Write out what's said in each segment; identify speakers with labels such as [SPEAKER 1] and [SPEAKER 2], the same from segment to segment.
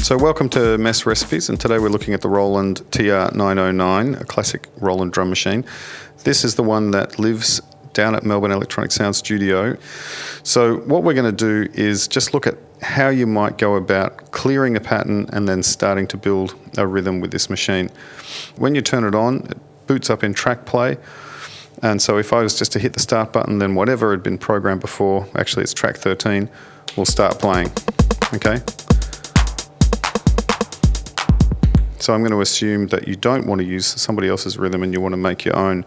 [SPEAKER 1] So welcome to Mess Recipes, and today we're looking at the Roland TR-909, a classic Roland drum machine. This is the one that lives down at Melbourne Electronic Sound Studio. So what we're going to do is just look at how you might go about clearing a pattern and then starting to build a rhythm with this machine. When you turn it on, it boots up in track play. And so if I was just to hit the start button, then whatever had been programmed before, actually it's track 13, will start playing. Okay? So I'm going to assume that you don't want to use somebody else's rhythm and you want to make your own.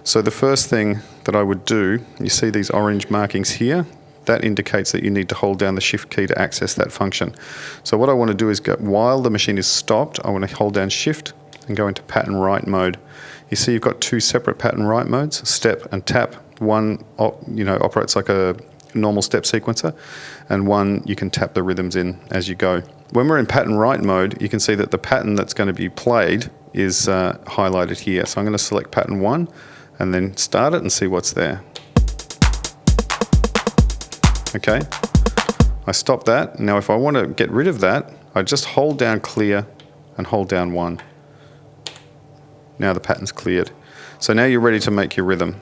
[SPEAKER 1] So the first thing that I would do, you see these orange markings here, that indicates that you need to hold down the shift key to access that function. So what I want to do is go, while the machine is stopped, I want to hold down shift and go into pattern write mode. You see you've got two separate pattern write modes, step and tap. One operates like a normal step sequencer, and one you can tap the rhythms in as you go. When we're in pattern write mode, you can see that the pattern that's going to be played is highlighted here. So I'm going to select pattern 1 and then start it and see what's there. Okay, I stop that. Now if I want to get rid of that, I just hold down clear and hold down 1. Now the pattern's cleared. So now you're ready to make your rhythm.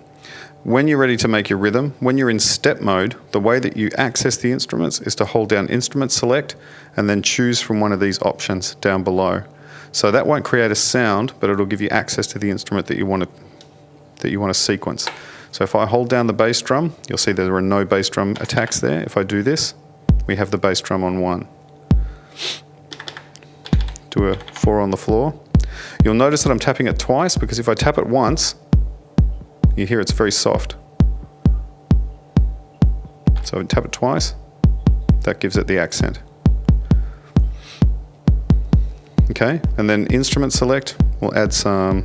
[SPEAKER 1] When you're ready to make your rhythm, when you're in step mode, the way that you access the instruments is to hold down instrument select and then choose from one of these options down below. So that won't create a sound, but it'll give you access to the instrument that you want to sequence. So if I hold down the bass drum, you'll see there are no bass drum attacks there. If I do this, we have the bass drum on 1. Do a 4 on the floor. You'll notice that I'm tapping it twice, because if I tap it once, you hear it's very soft. So I tap it twice, that gives it the accent. Okay, and then instrument select, we'll add some,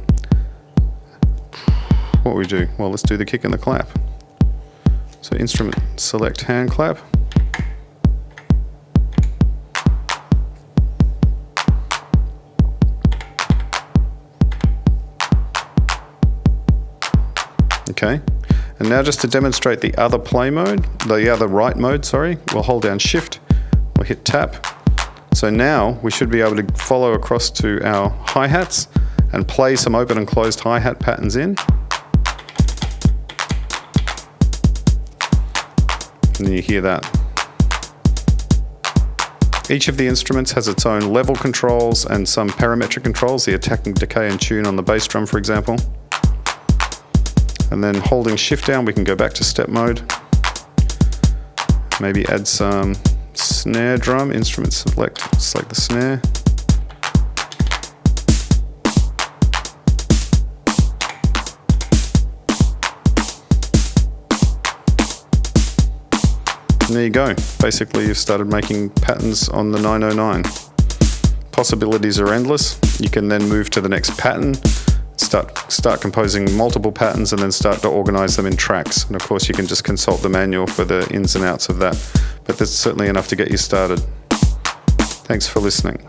[SPEAKER 1] what we do? Well, let's do the kick and the clap. So instrument select hand clap. Okay, and now just to demonstrate the other play mode, the other write mode, sorry, we'll hold down shift, we'll hit tap. So now we should be able to follow across to our hi-hats and play some open and closed hi-hat patterns in. And then you hear that. Each of the instruments has its own level controls and some parametric controls, the attack and decay and tune on the bass drum, for example. And then holding shift down, we can go back to step mode. Maybe add some snare drum, instrument select the snare. And there you go. Basically, you've started making patterns on the 909. Possibilities are endless. You can then move to the next pattern, start composing multiple patterns, and then start to organize them in tracks. And of course you can just consult the manual for the ins and outs of that, but that's certainly enough to get you started. Thanks for listening.